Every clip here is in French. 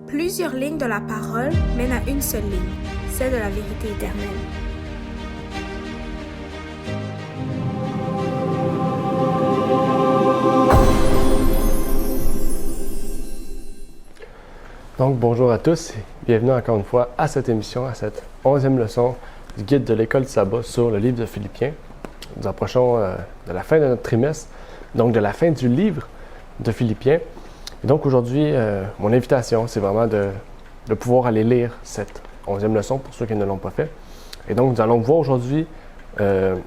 Plusieurs lignes de la parole mènent à une seule ligne, celle de la vérité éternelle. Donc, bonjour à tous et bienvenue encore une fois à cette émission, à cette 11e leçon du guide de l'école du sabbat sur le livre de Philippiens. Nous approchons de la fin de notre trimestre, donc de la fin du livre de Philippiens. Et donc aujourd'hui, mon invitation, c'est vraiment de pouvoir aller lire cette 11e leçon pour ceux qui ne l'ont pas fait. Et donc, nous allons voir aujourd'hui cette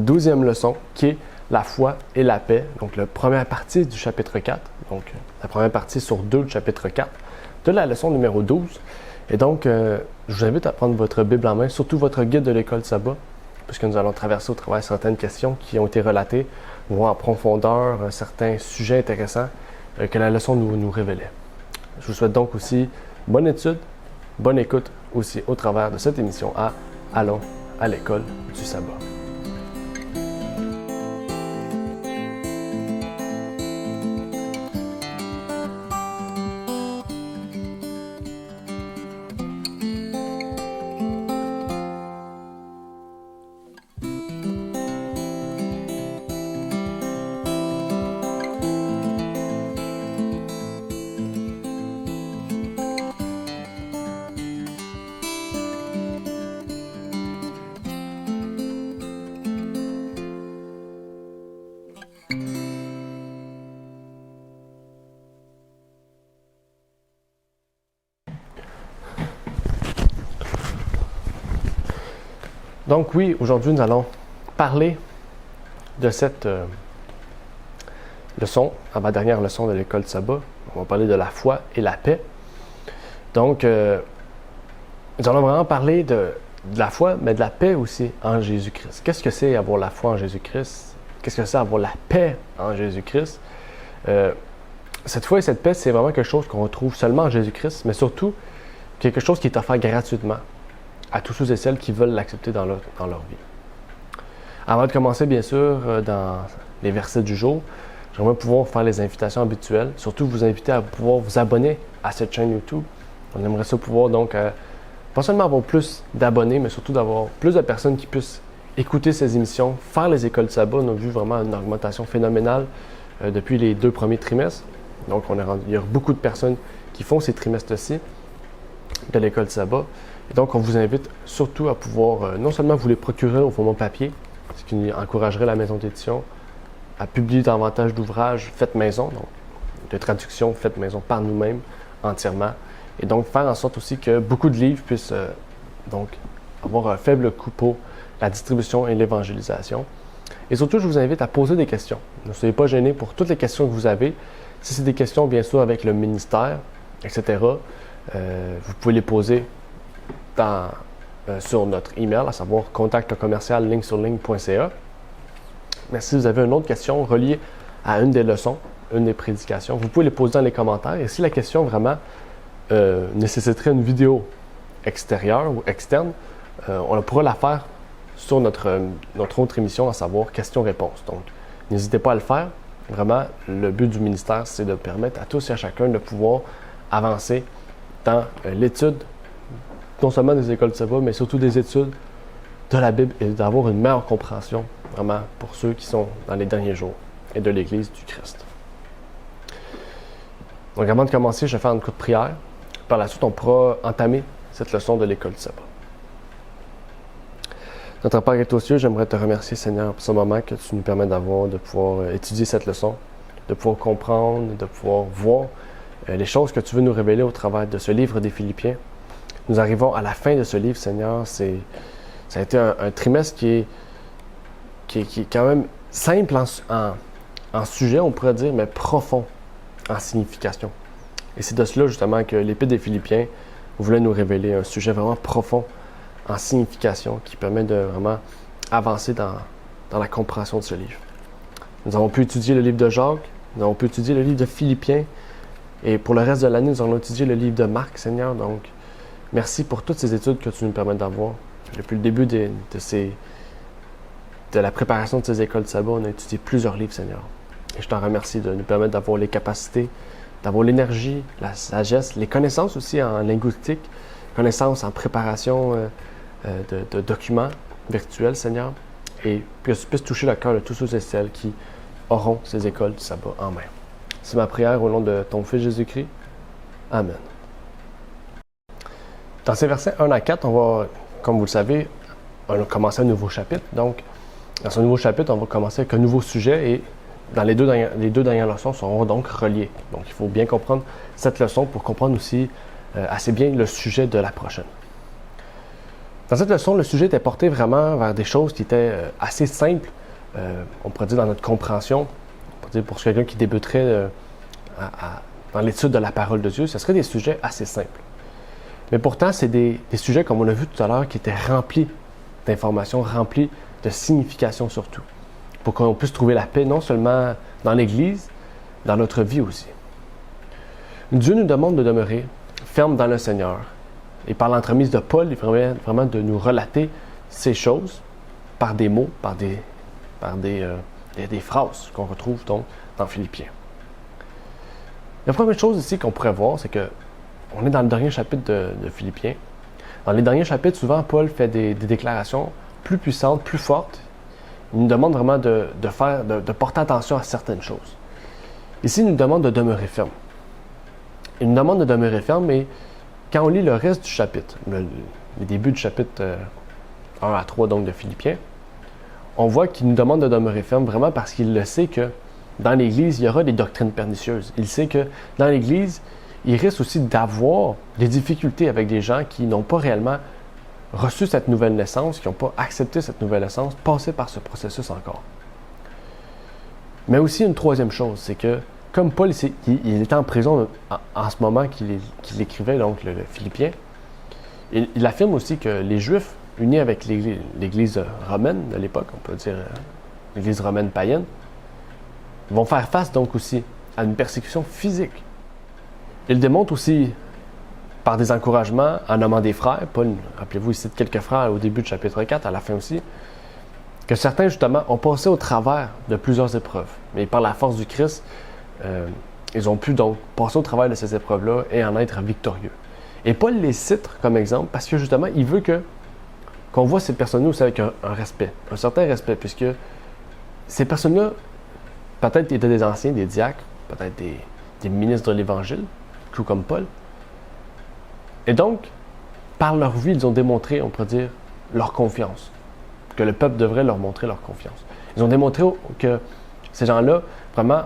12e leçon qui est la foi et la paix, donc la première partie du chapitre 4, donc la première partie sur 2 du chapitre 4 de la leçon numéro 12. Et donc, je vous invite à prendre votre Bible en main, surtout votre guide de l'école du sabbat, puisque nous allons traverser au travers certaines questions qui ont été relatées, voir en profondeur certains sujets intéressants que la leçon nous révélait. Je vous souhaite donc aussi bonne étude, bonne écoute aussi au travers de cette émission à Allons à l'école du sabbat. Donc oui, aujourd'hui, nous allons parler de cette leçon, ma dernière leçon de l'école du sabbat. On va parler de la foi et la paix. Donc, nous allons vraiment parler de la foi, mais de la paix aussi en Jésus-Christ. Qu'est-ce que c'est avoir la foi en Jésus-Christ? Qu'est-ce que c'est avoir la paix en Jésus-Christ? Cette foi et cette paix, c'est vraiment quelque chose qu'on retrouve seulement en Jésus-Christ, mais surtout quelque chose qui est offert gratuitement à tous ceux et celles qui veulent l'accepter dans leur vie. Avant de commencer, bien sûr, dans les versets du jour, j'aimerais pouvoir faire les invitations habituelles, surtout vous inviter à pouvoir vous abonner à cette chaîne YouTube. On aimerait ça pouvoir donc, pas seulement avoir plus d'abonnés, mais surtout d'avoir plus de personnes qui puissent écouter ces émissions, faire les écoles du sabbat. On a vu vraiment une augmentation phénoménale depuis les 2 premiers trimestres. Donc, il y a beaucoup de personnes qui font ces trimestres-ci de l'école du sabbat. Et donc, on vous invite surtout à pouvoir non seulement vous les procurer au format papier, ce qui encouragerait la maison d'édition à publier davantage d'ouvrages faits maison, donc de traductions faites maison par nous-mêmes entièrement, et donc faire en sorte aussi que beaucoup de livres puissent donc avoir un faible coût pour la distribution et l'évangélisation. Et surtout, je vous invite à poser des questions. Ne soyez pas gênés pour toutes les questions que vous avez. Si c'est des questions, bien sûr, avec le ministère, etc., vous pouvez les poser sur notre email, à savoir contact@ligne-sur-ligne.ca. Mais si vous avez une autre question reliée à une des leçons, une des prédications, vous pouvez les poser dans les commentaires. Et si la question vraiment nécessiterait une vidéo extérieure ou externe, on pourra la faire sur notre autre émission, à savoir questions-réponses. Donc, n'hésitez pas à le faire. Vraiment, le but du ministère, c'est de permettre à tous et à chacun de pouvoir avancer dans l'étude non seulement des écoles du sabbat, mais surtout des études de la Bible et d'avoir une meilleure compréhension, vraiment, pour ceux qui sont dans les derniers jours et de l'Église du Christ. Donc, avant de commencer, je vais faire une courte prière. Par la suite, on pourra entamer cette leçon de l'école du sabbat. Notre Père qui est aux cieux, j'aimerais te remercier, Seigneur, pour ce moment que tu nous permets d'avoir, de pouvoir étudier cette leçon, de pouvoir comprendre, de pouvoir voir les choses que tu veux nous révéler au travers de ce livre des Philippiens. Nous arrivons à la fin de ce livre, Seigneur. Ça a été un trimestre qui est quand même simple en sujet, on pourrait dire, mais profond en signification. Et c'est de cela, justement, que l'Épître des Philippiens voulait nous révéler un sujet vraiment profond en signification qui permet de vraiment avancer dans la compréhension de ce livre. Nous avons pu étudier le livre de Jacques, nous avons pu étudier le livre de Philippiens, et pour le reste de l'année, nous allons étudier le livre de Marc, Seigneur. Donc, merci pour toutes ces études que tu nous permets d'avoir. Depuis le début de la préparation de ces écoles de sabbat, on a étudié plusieurs livres, Seigneur. Et je t'en remercie de nous permettre d'avoir les capacités d'avoir l'énergie, la sagesse, les connaissances aussi en linguistique, connaissances en préparation de documents virtuels, Seigneur, et que tu puisses toucher le cœur de tous ceux et celles qui auront ces écoles du sabbat en main. C'est ma prière au nom de ton Fils Jésus-Christ. Amen. Dans ces versets 1 à 4, on va, comme vous le savez, on a commencé un nouveau chapitre. Donc, dans ce nouveau chapitre, on va commencer avec un nouveau sujet et dans les deux dernières leçons seront donc reliées. Donc, il faut bien comprendre cette leçon pour comprendre aussi assez bien le sujet de la prochaine. Dans cette leçon, le sujet était porté vraiment vers des choses qui étaient assez simples, on pourrait dire dans notre compréhension. On pourrait dire pour quelqu'un qui débuterait dans l'étude de la parole de Dieu, ce seraient des sujets assez simples. Mais pourtant, c'est des sujets, comme on l'a vu tout à l'heure, qui étaient remplis d'informations, remplis de signification surtout, pour qu'on puisse trouver la paix non seulement dans l'Église, dans notre vie aussi. Dieu nous demande de demeurer fermes dans le Seigneur. Et par l'entremise de Paul, il permet vraiment de nous relater ces choses par des mots, par des phrases qu'on retrouve donc dans Philippiens. La première chose ici qu'on pourrait voir, c'est que on est dans le dernier chapitre de Philippiens. Dans les derniers chapitres, souvent, Paul fait des déclarations plus puissantes, plus fortes. Il nous demande vraiment de porter attention à certaines choses. Ici, il nous demande de demeurer ferme. Il nous demande de demeurer ferme, mais quand on lit le reste du chapitre, les débuts du chapitre 1 à 3 donc de Philippiens, on voit qu'il nous demande de demeurer ferme vraiment parce qu'il le sait que dans l'Église, il y aura des doctrines pernicieuses. Il sait que dans l'Église, il risque aussi d'avoir des difficultés avec des gens qui n'ont pas réellement reçu cette nouvelle naissance, qui n'ont pas accepté cette nouvelle naissance, passé par ce processus encore. Mais aussi une troisième chose, c'est que comme Paul, il était en prison en ce moment qu'il écrivait donc le Philippiens, il affirme aussi que les Juifs, unis avec l'Église romaine de l'époque, on peut dire l'Église romaine païenne, vont faire face donc aussi à une persécution physique. Il démontre aussi par des encouragements en nommant des frères. Paul, rappelez-vous, il cite quelques frères au début du chapitre 4, à la fin aussi, que certains justement ont passé au travers de plusieurs épreuves. Mais par la force du Christ, ils ont pu donc passer au travers de ces épreuves-là et en être victorieux. Et Paul les cite comme exemple parce que justement, il veut qu'on voit ces personnes-là aussi avec un respect, un certain respect, puisque ces personnes-là, peut-être étaient des anciens, des diacres, peut-être des ministres de l'Évangile, tout comme Paul. Et donc, par leur vie, ils ont démontré, on pourrait dire, leur confiance, que le peuple devrait leur montrer leur confiance. Ils ont démontré que ces gens-là, vraiment,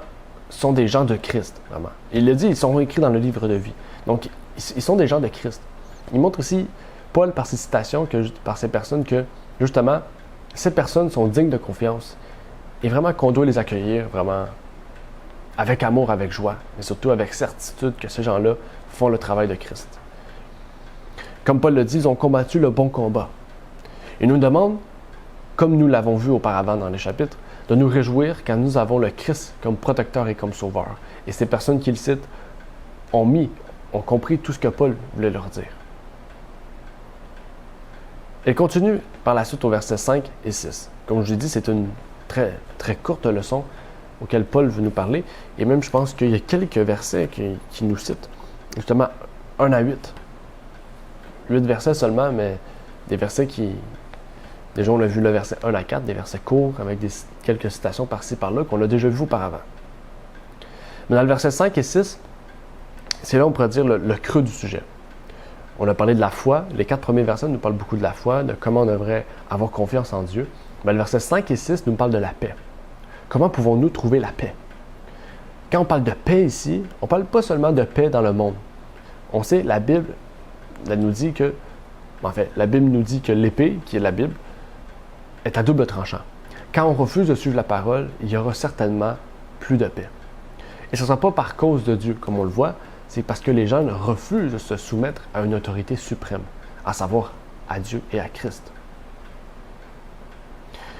sont des gens de Christ, vraiment. Il le dit, ils sont écrits dans le livre de vie. Donc, ils sont des gens de Christ. Il montre aussi, Paul, par ses citations, par ces personnes, que, justement, ces personnes sont dignes de confiance et vraiment qu'on doit les accueillir, vraiment, avec amour, avec joie, mais surtout avec certitude que ces gens-là font le travail de Christ. Comme Paul le dit, ils ont combattu le bon combat. Il nous demande, comme nous l'avons vu auparavant dans les chapitres, de nous réjouir quand nous avons le Christ comme protecteur et comme sauveur. Et ces personnes qu'il cite ont compris tout ce que Paul voulait leur dire. Il continue par la suite au verset 5 et 6. Comme je l'ai dit, c'est une très, très courte leçon auquel Paul veut nous parler. Et même, je pense qu'il y a quelques versets qui nous citent. Justement, 1 à 8. 8 versets seulement, mais des versets qui... Déjà, on a vu le verset 1 à 4, des versets courts avec quelques citations par-ci, par-là, qu'on a déjà vu auparavant. Mais dans le verset 5 et 6, c'est là, on pourrait dire, le creux du sujet. On a parlé de la foi. Les 4 premiers versets nous parlent beaucoup de la foi, de comment on devrait avoir confiance en Dieu. Mais le verset 5 et 6 nous parlent de la paix. Comment pouvons-nous trouver la paix? Quand on parle de paix ici, on ne parle pas seulement de paix dans le monde. On sait, la Bible, elle nous dit que, la Bible nous dit que l'épée, qui est la Bible, est à double tranchant. Quand on refuse de suivre la parole, il y aura certainement plus de paix. Et ce ne sera pas par cause de Dieu, comme on le voit, c'est parce que les gens refusent de se soumettre à une autorité suprême, à savoir à Dieu et à Christ.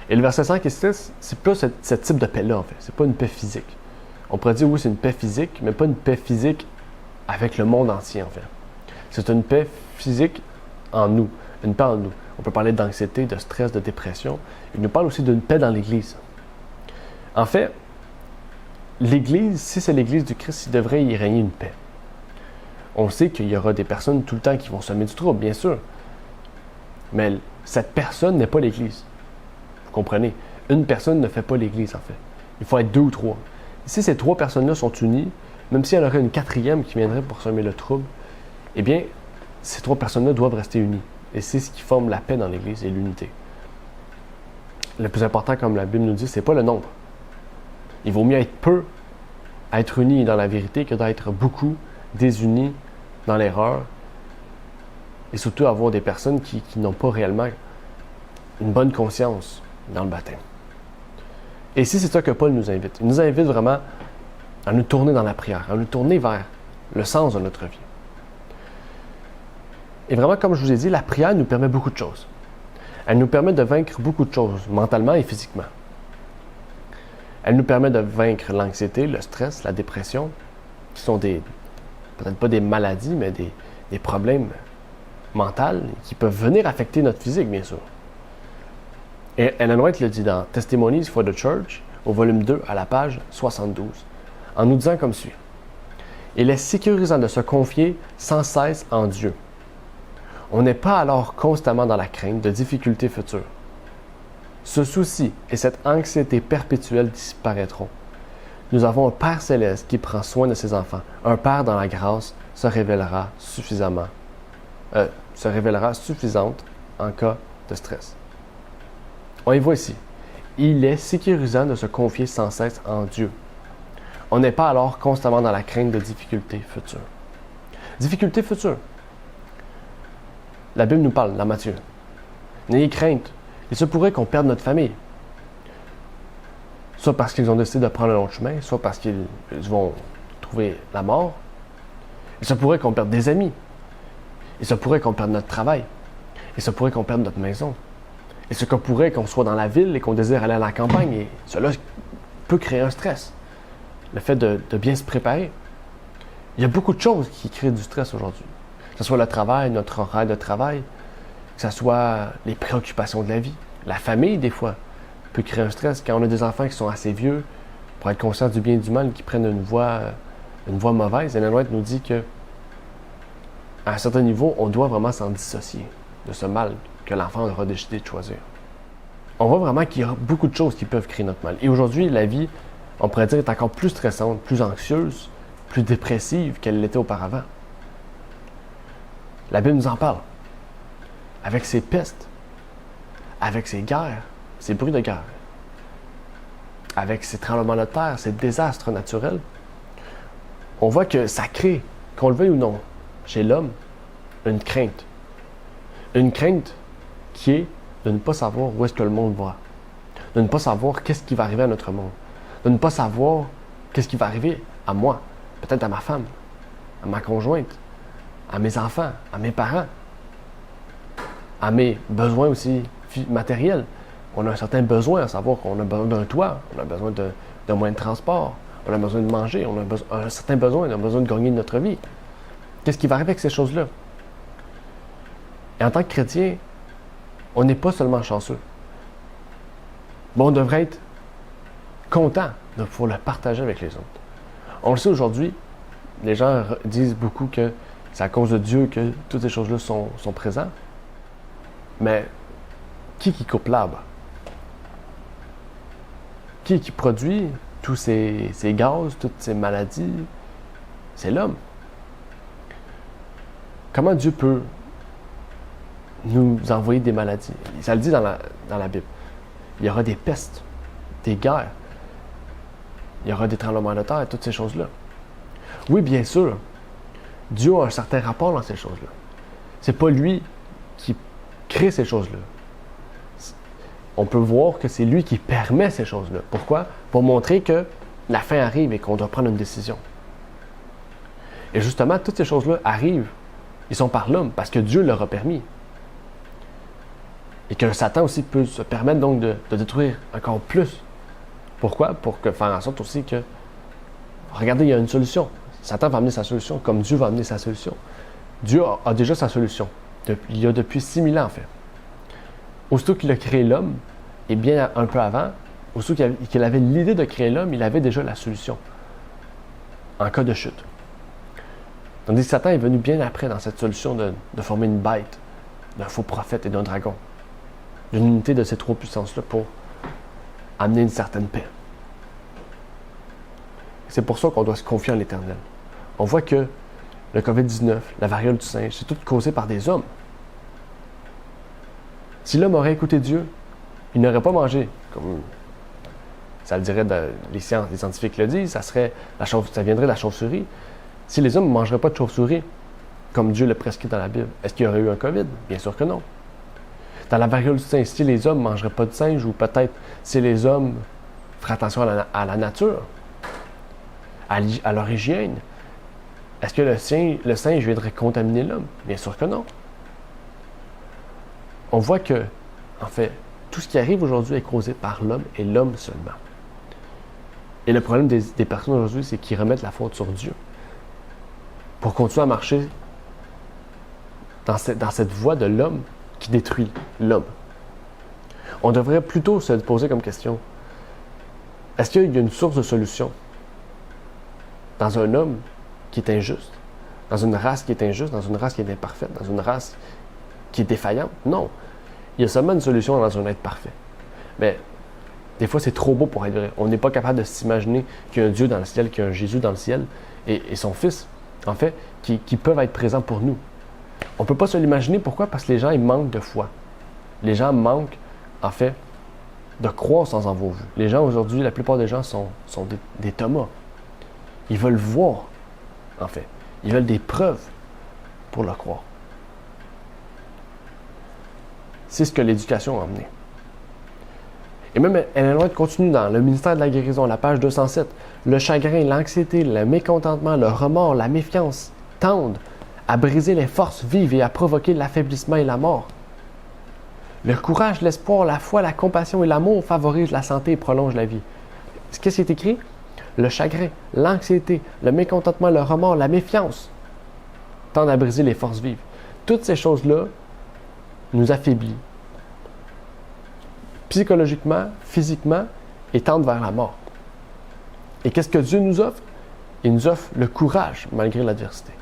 Et le verset 5 et 6, c'est pas ce type de paix-là, en fait. C'est pas une paix physique. On pourrait dire, oui, c'est une paix physique, mais pas une paix physique avec le monde entier, en fait. C'est une paix physique en nous, une paix en nous. On peut parler d'anxiété, de stress, de dépression. Il nous parle aussi d'une paix dans l'Église. En fait, l'Église, si c'est l'Église du Christ, il devrait y régner une paix. On sait qu'il y aura des personnes tout le temps qui vont semer du trouble, bien sûr. Mais cette personne n'est pas l'Église. Vous comprenez? Une personne ne fait pas l'Église, en fait. Il faut être 2 ou 3. Si ces 3 personnes-là sont unies, même s'il y en aurait une 4e qui viendrait pour semer le trouble, eh bien, ces 3 personnes-là doivent rester unies. Et c'est ce qui forme la paix dans l'Église et l'unité. Le plus important, comme la Bible nous dit, c'est pas le nombre. Il vaut mieux être peu à être unis dans la vérité que d'être beaucoup désunis dans l'erreur et surtout avoir des personnes qui n'ont pas réellement une bonne conscience dans le baptême. Et si c'est ça que Paul nous invite, il nous invite vraiment à nous tourner dans la prière, à nous tourner vers le sens de notre vie. Et vraiment, comme je vous ai dit, la prière nous permet beaucoup de choses. Elle nous permet de vaincre beaucoup de choses, mentalement et physiquement. Elle nous permet de vaincre l'anxiété, le stress, la dépression, qui sont peut-être pas des maladies, mais des problèmes mentaux qui peuvent venir affecter notre physique, bien sûr. Et Ellen White le dit dans Testimonies for the Church, au volume 2, à la page 72, en nous disant comme suit. « Il est sécurisant de se confier sans cesse en Dieu. On n'est pas alors constamment dans la crainte de difficultés futures. Ce souci et cette anxiété perpétuelle disparaîtront. Nous avons un Père céleste qui prend soin de ses enfants. Un Père dans la grâce se révélera suffisante en cas de stress. » On y voit ici. Il est sécurisant de se confier sans cesse en Dieu. On n'est pas alors constamment dans la crainte de difficultés futures. Difficultés futures. La Bible nous parle dans Matthieu. N'ayez crainte. Il se pourrait qu'on perde notre famille. Soit parce qu'ils ont décidé de prendre un long chemin, soit parce qu'ils vont trouver la mort. Il se pourrait qu'on perde des amis. Il se pourrait qu'on perde notre travail. Il se pourrait qu'on perde notre maison. Il se pourrait qu'on soit dans la ville et qu'on désire aller à la campagne. Et cela peut créer un stress. Le fait de bien se préparer. Il y a beaucoup de choses qui créent du stress aujourd'hui. Que ce soit le travail, notre horaire de travail, que ce soit les préoccupations de la vie. La famille, des fois, peut créer un stress. Quand on a des enfants qui sont assez vieux pour être conscients du bien et du mal, qui prennent une voie mauvaise, Ellen White nous dit que à un certain niveau, on doit vraiment s'en dissocier de ce mal que l'enfant aura décidé de choisir. On voit vraiment qu'il y a beaucoup de choses qui peuvent créer notre mal. Et aujourd'hui, la vie, on pourrait dire, est encore plus stressante, plus anxieuse, plus dépressive qu'elle l'était auparavant. La Bible nous en parle. Avec ses pestes, avec ses guerres, ses bruits de guerre, avec ses tremblements de terre, ses désastres naturels, on voit que ça crée, qu'on le veuille ou non, chez l'homme, une crainte. Une crainte qui est de ne pas savoir où est-ce que le monde va, de ne pas savoir qu'est-ce qui va arriver à notre monde, de ne pas savoir qu'est-ce qui va arriver à moi, peut-être à ma femme, à ma conjointe, à mes enfants, à mes parents, à mes besoins aussi matériels. On a un certain besoin à savoir qu'on a besoin d'un toit, on a besoin d'un moyen de transport, on a besoin de manger, on a un certain besoin, on a besoin de gagner notre vie. Qu'est-ce qui va arriver avec ces choses-là? Et en tant que chrétien, on n'est pas seulement chanceux. Mais on devrait être content de pouvoir le partager avec les autres. On le sait aujourd'hui, les gens disent beaucoup que c'est à cause de Dieu que toutes ces choses-là sont présentes. Mais qui coupe l'arbre? Qui produit tous ces gaz, toutes ces maladies? C'est l'homme. Comment Dieu peut nous envoyer des maladies? Ça le dit dans la Bible. Il y aura des pestes, des guerres, il y aura des tremblements de terre, toutes ces choses-là. Oui, bien sûr, Dieu a un certain rapport dans ces choses-là. C'est pas lui qui crée ces choses-là. On peut voir que c'est lui qui permet ces choses-là. Pourquoi? Pour montrer que la fin arrive et qu'on doit prendre une décision. Et justement, toutes ces choses-là arrivent. Ils sont par l'homme parce que Dieu leur a permis. Et que Satan aussi peut se permettre donc de détruire encore plus. Pourquoi? Pour faire en sorte aussi que, regardez, il y a une solution. Satan va amener sa solution comme Dieu va amener sa solution. Dieu a déjà sa solution. Il y a depuis 6000 ans, en fait. Aussitôt qu'il a créé l'homme, et bien un peu avant, aussitôt qu'il avait l'idée de créer l'homme, il avait déjà la solution en cas de chute. Tandis que Satan est venu bien après dans cette solution de former une bête, d'un faux prophète et d'un dragon, d'une unité de ces trois puissances-là pour amener une certaine paix. C'est pour ça qu'on doit se confier en l'Éternel. On voit que le COVID-19, la variole du singe, c'est tout causé par des hommes. Si l'homme aurait écouté Dieu, il n'aurait pas mangé, comme ça le dirait, les scientifiques le disent, ça viendrait de la chauve-souris. Si les hommes ne mangeraient pas de chauve-souris, comme Dieu le prescrit dans la Bible, est-ce qu'il y aurait eu un COVID? Bien sûr que non. Dans la variole du singe, si les hommes ne mangeraient pas de singe, ou peut-être si les hommes feraient attention à la nature, à leur hygiène, est-ce que le singe viendrait contaminer l'homme? Bien sûr que non. On voit que, en fait, tout ce qui arrive aujourd'hui est causé par l'homme et l'homme seulement. Et le problème des personnes aujourd'hui, c'est qu'ils remettent la faute sur Dieu pour continuer à marcher dans cette voie de l'homme qui détruit l'homme. On devrait plutôt se poser comme question, est-ce qu'il y a une source de solution dans un homme qui est injuste, dans une race qui est injuste, dans une race qui est imparfaite, dans une race qui est défaillante? Non. Il y a seulement une solution dans un être parfait. Mais des fois, c'est trop beau pour être vrai. On n'est pas capable de s'imaginer qu'il y a un Dieu dans le ciel, qu'il y a un Jésus dans le ciel et son Fils, en fait, qui peuvent être présents pour nous. On ne peut pas se l'imaginer. Pourquoi? Parce que les gens, ils manquent de foi. Les gens manquent, en fait, de croire sans en avoir vu. Les gens, aujourd'hui, la plupart des gens sont des Thomas. Ils veulent voir, en fait. Ils veulent des preuves pour le croire. C'est ce que l'éducation a amené. Et même Ellen White continue dans le ministère de la guérison, la page 207. Le chagrin, l'anxiété, le mécontentement, le remords, la méfiance tendent à briser les forces vives et à provoquer l'affaiblissement et la mort. Le courage, l'espoir, la foi, la compassion et l'amour favorisent la santé et prolongent la vie. Qu'est-ce qui est écrit? Le chagrin, l'anxiété, le mécontentement, le remords, la méfiance tendent à briser les forces vives. Toutes ces choses-là nous affaiblissent psychologiquement, physiquement et tendent vers la mort. Et qu'est-ce que Dieu nous offre? Il nous offre le courage malgré l'adversité.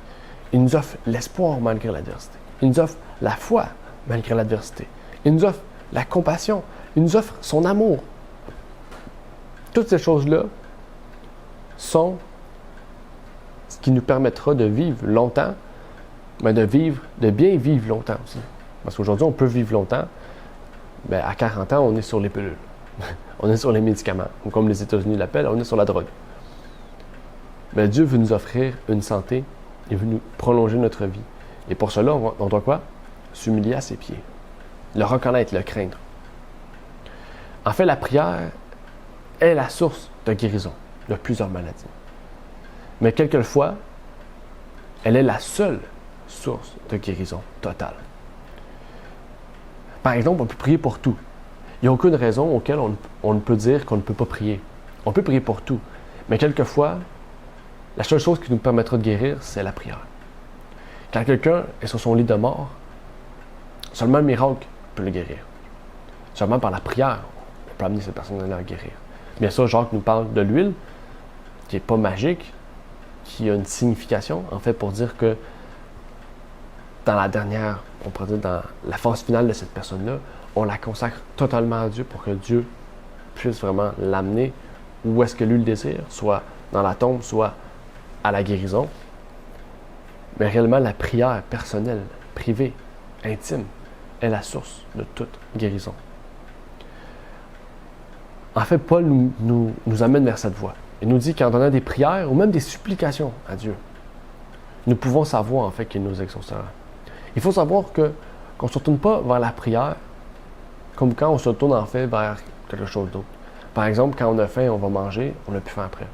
Il nous offre l'espoir malgré l'adversité. Il nous offre la foi malgré l'adversité. Il nous offre la compassion. Il nous offre son amour. Toutes ces choses-là sont ce qui nous permettra de vivre longtemps, mais de bien vivre longtemps aussi. Parce qu'aujourd'hui, on peut vivre longtemps. Bien, à 40 ans, on est sur les pilules. On est sur les médicaments. Ou comme les États-Unis l'appellent, on est sur la drogue. Mais Dieu veut nous offrir une santé. Il veut nous prolonger notre vie. Et pour cela, on doit quoi? S'humilier à ses pieds. Le reconnaître, le craindre. En fait, la prière est la source de guérison de plusieurs maladies. Mais quelquefois, elle est la seule source de guérison totale. Par exemple, on peut prier pour tout. Il n'y a aucune raison auquel on ne peut dire qu'on ne peut pas prier. On peut prier pour tout. Mais quelquefois, la seule chose qui nous permettra de guérir, c'est la prière. Quand quelqu'un est sur son lit de mort, seulement le miracle peut le guérir. Seulement par la prière, on peut amener cette personne-là à guérir. Bien sûr, Jacques nous parle de l'huile, qui n'est pas magique, qui a une signification, en fait, pour dire que dans la dernière, on pourrait dire dans la phase finale de cette personne-là, on la consacre totalement à Dieu pour que Dieu puisse vraiment l'amener où est-ce que lui le désire, soit dans la tombe, soit à la guérison. Mais réellement, la prière personnelle, privée, intime, est la source de toute guérison. En fait, Paul nous amène vers cette voie. Il nous dit qu'en donnant des prières ou même des supplications à Dieu, nous pouvons savoir en fait qu'il nous exaucera. Il faut savoir qu'on ne se tourne pas vers la prière comme quand on se tourne en fait vers quelque chose d'autre. Par exemple, quand on a faim, on va manger, on n'a plus faim après.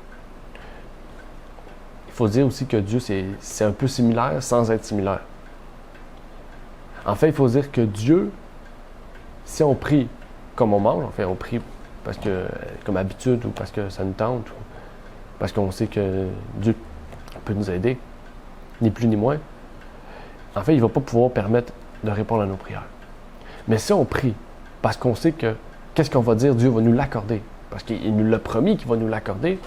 Il faut dire aussi que Dieu, c'est un peu similaire sans être similaire. En fait, il faut dire que Dieu, si on prie comme on mange, en fait, on prie parce que, comme habitude ou parce que ça nous tente, ou parce qu'on sait que Dieu peut nous aider, ni plus ni moins, en fait, il ne va pas pouvoir permettre de répondre à nos prières. Mais si on prie parce qu'on sait que qu'est-ce qu'on va dire, Dieu va nous l'accorder, parce qu'il nous l'a promis qu'il va nous l'accorder,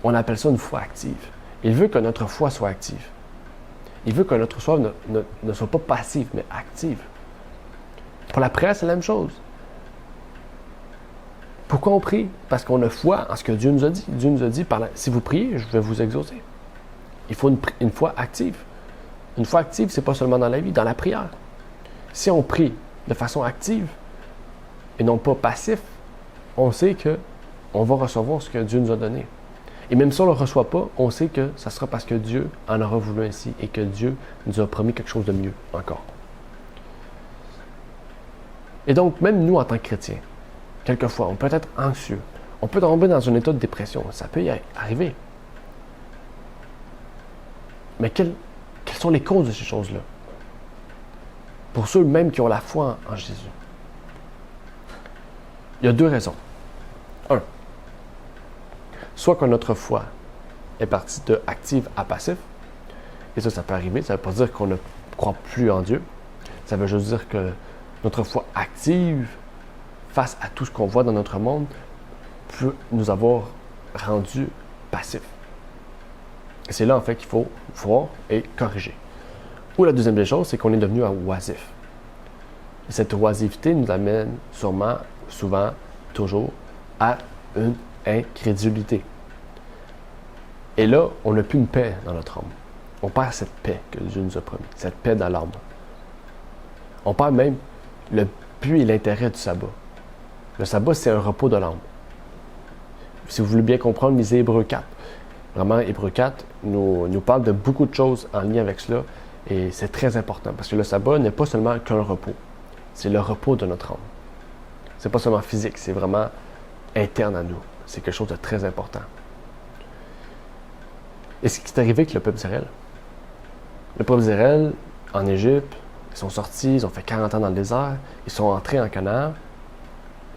on appelle ça une foi active. Il veut que notre foi soit active. Il veut que notre foi ne soit pas passive, mais active. Pour la prière, c'est la même chose. Pourquoi on prie? Parce qu'on a foi en ce que Dieu nous a dit. Dieu nous a dit, si vous priez, je vais vous exaucer. Il faut une foi active. Une foi active, c'est pas seulement dans la vie, dans la prière. Si on prie de façon active et non pas passif, on sait qu'on va recevoir ce que Dieu nous a donné. Et même si on ne le reçoit pas, on sait que ça sera parce que Dieu en aura voulu ainsi et que Dieu nous a promis quelque chose de mieux encore. Et donc, même nous, en tant que chrétiens, quelquefois, on peut être anxieux. On peut tomber dans un état de dépression. Ça peut y arriver. Mais quelles sont les causes de ces choses-là? Pour ceux même qui ont la foi en Jésus. Il y a deux raisons. Un, soit que notre foi est partie de active à passif, et ça peut arriver. Ça ne veut pas dire qu'on ne croit plus en Dieu. Ça veut juste dire que notre foi active, face à tout ce qu'on voit dans notre monde, peut nous avoir rendus passifs. Et c'est là, en fait, qu'il faut voir et corriger. Ou la deuxième des choses, c'est qu'on est devenu oisif. Et cette oisiveté nous amène sûrement, souvent, toujours, à une incrédulité. Et là, on n'a plus une paix dans notre âme. On perd cette paix que Dieu nous a promis, cette paix dans l'âme. On perd même le but et l'intérêt du sabbat. Le sabbat, c'est un repos de l'âme. Si vous voulez bien comprendre, lisez Hébreux 4. Vraiment, Hébreux 4 nous parle de beaucoup de choses en lien avec cela. Et c'est très important parce que le sabbat n'est pas seulement qu'un repos. C'est le repos de notre âme. C'est pas seulement physique, c'est vraiment interne à nous. C'est quelque chose de très important. Et ce qui est arrivé avec le peuple d'Israël? Le peuple d'Israël, en Égypte, ils sont sortis, ils ont fait 40 ans dans le désert, ils sont entrés en Canaan.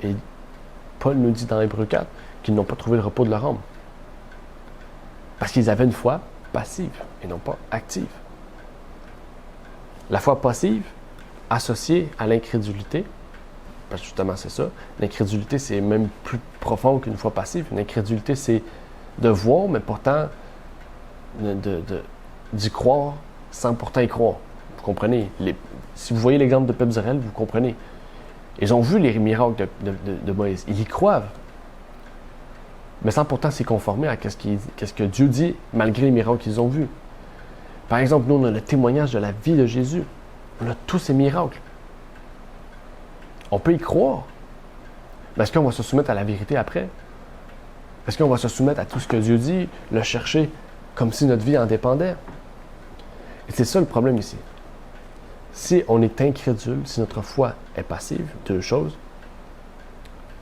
Et Paul nous dit dans Hébreux 4 qu'ils n'ont pas trouvé le repos de leur âme. Parce qu'ils avaient une foi passive et non pas active. La foi passive, associée à l'incrédulité, parce que justement c'est ça, l'incrédulité c'est même plus profond qu'une foi passive. L'incrédulité c'est de voir, mais pourtant d'y croire sans pourtant y croire. Vous comprenez? Si vous voyez l'exemple de peuple d'Israël, vous comprenez. Ils ont vu les miracles de Moïse. Ils y croient. Mais sans pourtant s'y conformer à ce que Dieu dit, malgré les miracles qu'ils ont vus. Par exemple, nous, on a le témoignage de la vie de Jésus. On a tous ces miracles. On peut y croire. Mais est-ce qu'on va se soumettre à la vérité après? Est-ce qu'on va se soumettre à tout ce que Dieu dit, le chercher comme si notre vie en dépendait? Et c'est ça le problème ici. Si on est incrédule, si notre foi est passive, deux choses,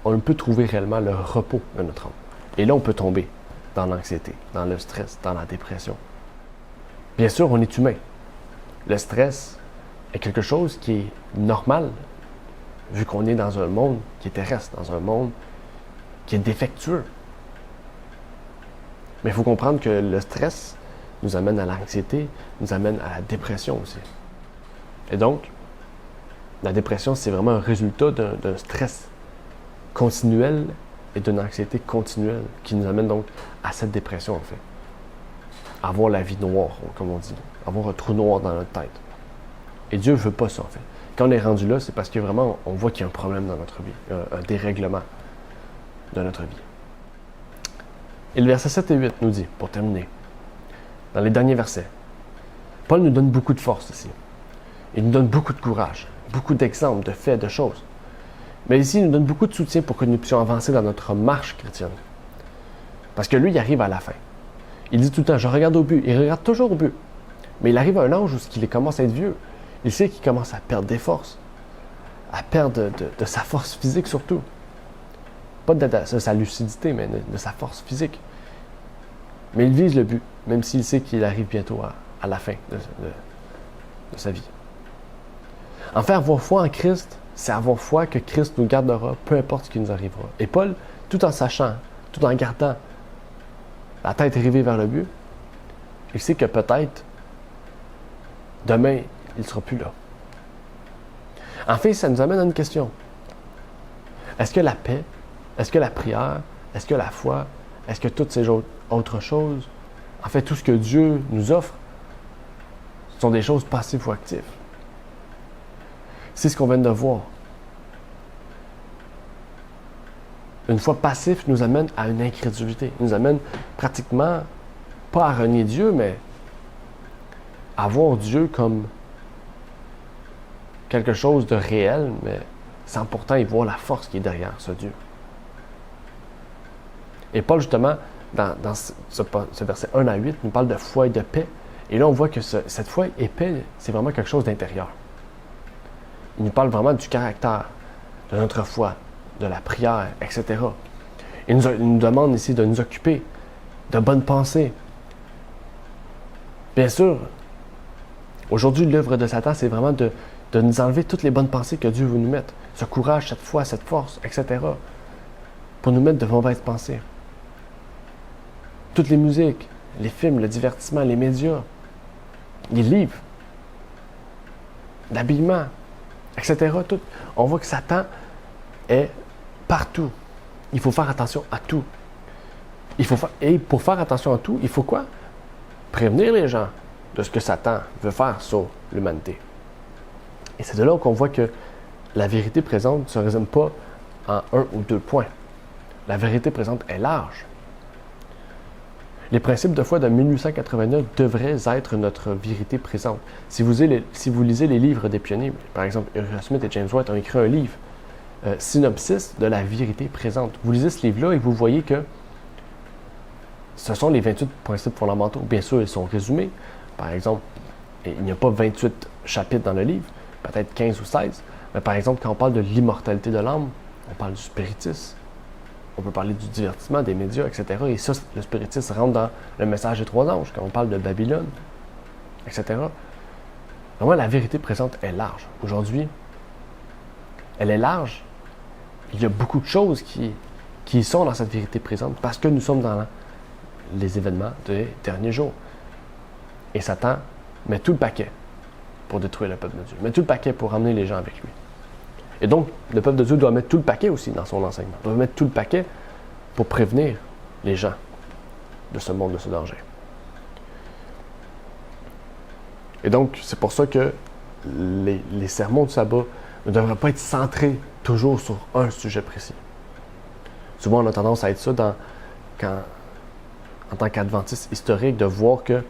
on ne peut trouver réellement le repos de notre âme. Et là, on peut tomber dans l'anxiété, dans le stress, dans la dépression. Bien sûr, on est humain. Le stress est quelque chose qui est normal, vu qu'on est dans un monde qui est terrestre, dans un monde qui est défectueux. Mais il faut comprendre que le stress nous amène à l'anxiété, nous amène à la dépression aussi. Et donc, la dépression, c'est vraiment un résultat d'un stress continuel et d'une anxiété continuelle qui nous amène donc à cette dépression, en fait. Avoir la vie noire, comme on dit. Avoir un trou noir dans notre tête. Et Dieu ne veut pas ça, en fait. Quand on est rendu là, c'est parce que vraiment, on voit qu'il y a un problème dans notre vie, un dérèglement de notre vie. Et le verset 7 et 8 nous dit, pour terminer, dans les derniers versets, Paul nous donne beaucoup de force ici. Il nous donne beaucoup de courage, beaucoup d'exemples, de faits, de choses. Mais ici, il nous donne beaucoup de soutien pour que nous puissions avancer dans notre marche chrétienne. Parce que lui, il arrive à la fin. Il dit tout le temps, je regarde au but. Il regarde toujours au but. Mais il arrive à un âge où il commence à être vieux. Il sait qu'il commence à perdre des forces. À perdre de sa force physique surtout. Pas de sa lucidité, mais de sa force physique. Mais il vise le but, même s'il sait qu'il arrive bientôt à la fin de sa vie. En fait, avoir foi en Christ, c'est avoir foi que Christ nous gardera, peu importe ce qui nous arrivera. Et Paul, tout en sachant, tout en gardant la tête rivée vers le but, il sait que peut-être, demain, il ne sera plus là. En fait, ça nous amène à une question. Est-ce que la paix Est-ce que la prière, est-ce que la foi, est-ce que toutes ces autres choses, en fait, tout ce que Dieu nous offre, sont des choses passives ou actives? C'est ce qu'on vient de voir. Une foi passif nous amène à une incrédulité, nous amène pratiquement, pas à renier Dieu, mais à voir Dieu comme quelque chose de réel, mais sans pourtant y voir la force qui est derrière ce Dieu. Et Paul, justement, dans ce verset 1 à 8, nous parle de foi et de paix. Et là, on voit que cette foi et paix, c'est vraiment quelque chose d'intérieur. Il nous parle vraiment du caractère, de notre foi, de la prière, etc. Il nous demande ici de nous occuper de bonnes pensées. Bien sûr, aujourd'hui, l'œuvre de Satan, c'est vraiment de nous enlever toutes les bonnes pensées que Dieu veut nous mettre. Ce courage, cette foi, cette force, etc. Pour nous mettre de mauvaises pensées. Toutes les musiques, les films, le divertissement, les médias, les livres, l'habillement, etc. Tout. On voit que Satan est partout. Il faut faire attention à tout. Et pour faire attention à tout, il faut quoi? Prévenir les gens de ce que Satan veut faire sur l'humanité. Et c'est de là qu'on voit que la vérité présente ne se résume pas en 1 ou 2 points. La vérité présente est large. Les principes de foi de 1889 devraient être notre vérité présente. Si vous lisez les livres des pionniers, par exemple, Eric Smith et James White ont écrit un livre, Synopsis de la vérité présente. Vous lisez ce livre-là et vous voyez que ce sont les 28 principes fondamentaux. Bien sûr, ils sont résumés. Par exemple, il n'y a pas 28 chapitres dans le livre, peut-être 15 ou 16. Mais par exemple, quand on parle de l'immortalité de l'âme, on parle du spiritisme. On peut parler du divertissement, des médias, etc. Et ça, le spiritisme rentre dans le message des 3 anges, quand on parle de Babylone, etc. Vraiment, la vérité présente est large. Aujourd'hui, elle est large. Il y a beaucoup de choses qui sont dans cette vérité présente parce que nous sommes dans les événements des derniers jours. Et Satan met tout le paquet pour détruire le peuple de Dieu, met tout le paquet pour ramener les gens avec lui. Et donc, le peuple de Dieu doit mettre tout le paquet aussi dans son enseignement. Il doit mettre tout le paquet pour prévenir les gens de ce monde, de ce danger. Et donc, c'est pour ça que les sermons du sabbat ne devraient pas être centrés toujours sur un sujet précis. Souvent, on a tendance à être ça en tant qu'adventiste historique, de voir que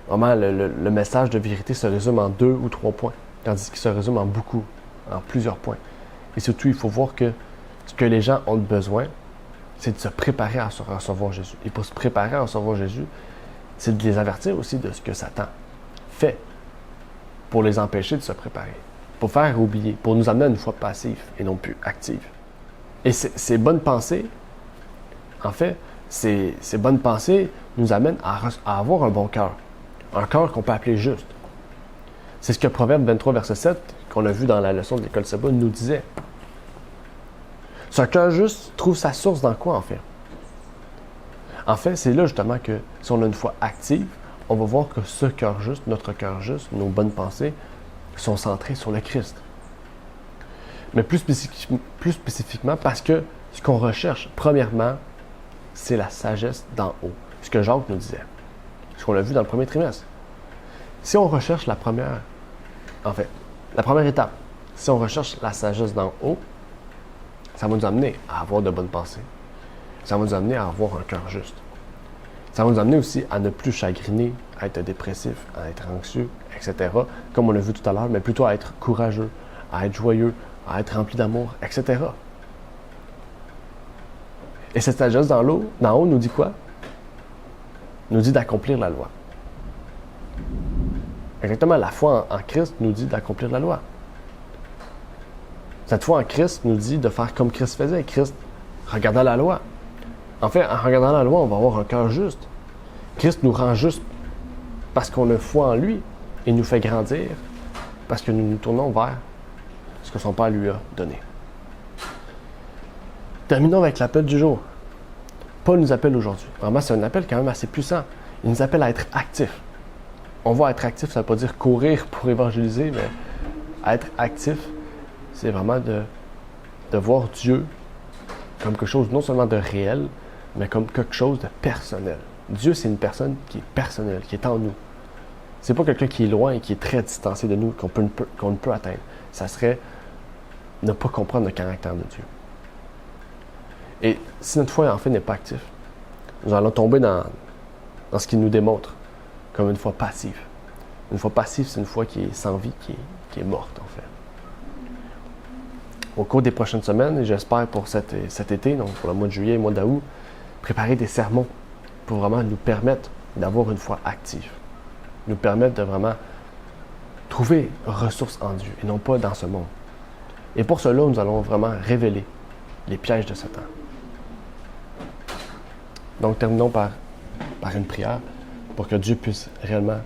vraiment le message de vérité se résume en 2 ou 3 points, tandis qu'il se résume en plusieurs points. Et surtout, il faut voir que ce que les gens ont besoin, c'est de se préparer à recevoir Jésus. Et pour se préparer à recevoir Jésus, c'est de les avertir aussi de ce que Satan fait pour les empêcher de se préparer, pour faire oublier, pour nous amener à une foi passive et non plus active. Et ces bonnes pensées, en fait, ces bonnes pensées nous amènent à avoir un bon cœur. Un cœur qu'on peut appeler juste. C'est ce que Proverbe 23, verset 7, qu'on a vu dans la leçon de l'école sabbat, nous disait. Ce cœur juste trouve sa source dans quoi, en fait? En fait, c'est là justement que si on a une foi active, on va voir que ce cœur juste, notre cœur juste, nos bonnes pensées, sont centrées sur le Christ. Mais plus spécifiquement parce que ce qu'on recherche, premièrement, c'est la sagesse d'en haut. Ce que Jacques nous disait. Ce qu'on a vu dans le premier trimestre. Si on recherche la première étape, si on recherche la sagesse d'en haut, ça va nous amener à avoir de bonnes pensées. Ça va nous amener à avoir un cœur juste. Ça va nous amener aussi à ne plus chagriner, à être dépressif, à être anxieux, etc. Comme on l'a vu tout à l'heure, mais plutôt à être courageux, à être joyeux, à être rempli d'amour, etc. Et cette sagesse d'en haut nous dit quoi? Nous dit d'accomplir la loi. Exactement, la foi en Christ nous dit d'accomplir la loi. Cette foi en Christ nous dit de faire comme Christ faisait. Christ regardait la loi. En fait, en regardant la loi, on va avoir un cœur juste. Christ nous rend juste parce qu'on a foi en lui et nous fait grandir parce que nous nous tournons vers ce que son Père lui a donné. Terminons avec l'appel du jour. Paul nous appelle aujourd'hui. Vraiment, c'est un appel quand même assez puissant. Il nous appelle à être actifs. On va être actif, ça ne veut pas dire courir pour évangéliser, mais être actif, c'est vraiment de voir Dieu comme quelque chose non seulement de réel, mais comme quelque chose de personnel. Dieu, c'est une personne qui est personnelle, qui est en nous. C'est pas quelqu'un qui est loin et qui est très distancé de nous, qu'on ne peut atteindre. Ça serait ne pas comprendre le caractère de Dieu. Et si notre foi, en fait, n'est pas active, nous allons tomber dans ce qu'il nous démontre comme une foi passive. Une foi passive, c'est une foi qui est sans vie, qui est morte, en fait. Au cours des prochaines semaines, et j'espère pour cet été, donc pour le mois de juillet et le mois d'août, préparer des sermons pour vraiment nous permettre d'avoir une foi active. Nous permettre de vraiment trouver ressources en Dieu et non pas dans ce monde. Et pour cela, nous allons vraiment révéler les pièges de Satan. Donc, terminons par une prière pour que Dieu puisse réellement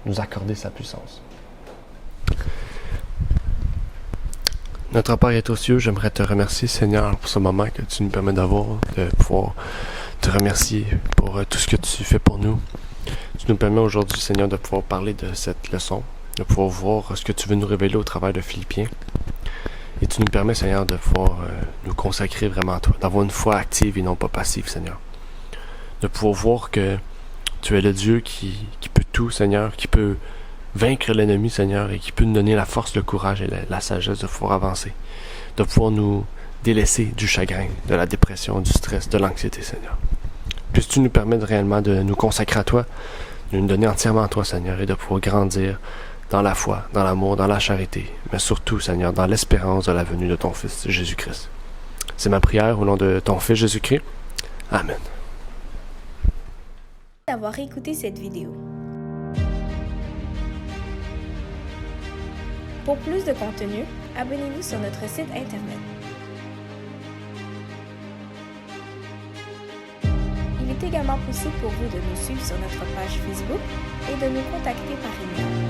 nous accorder sa puissance. Notre Père est aux cieux, j'aimerais te remercier, Seigneur, pour ce moment que tu nous permets d'avoir, de pouvoir te remercier pour tout ce que tu fais pour nous. Tu nous permets aujourd'hui, Seigneur, de pouvoir parler de cette leçon, de pouvoir voir ce que tu veux nous révéler au travers de Philippiens. Et tu nous permets, Seigneur, de pouvoir nous consacrer vraiment à toi, d'avoir une foi active et non pas passive, Seigneur. De pouvoir voir que tu es le Dieu qui peut tout, Seigneur, qui peut vaincre l'ennemi, Seigneur, et qui peut nous donner la force, le courage et la sagesse de pouvoir avancer, de pouvoir nous délaisser du chagrin, de la dépression, du stress, de l'anxiété, Seigneur. Puisses-tu nous permettre réellement de nous consacrer à toi, de nous donner entièrement à toi, Seigneur, et de pouvoir grandir dans la foi, dans l'amour, dans la charité, mais surtout, Seigneur, dans l'espérance de la venue de ton Fils, Jésus-Christ. C'est ma prière au nom de ton Fils Jésus-Christ. Amen. D'avoir écouté cette vidéo. Pour plus de contenu, abonnez-vous sur notre site internet. Il est également possible pour vous de nous suivre sur notre page Facebook et de nous contacter par email.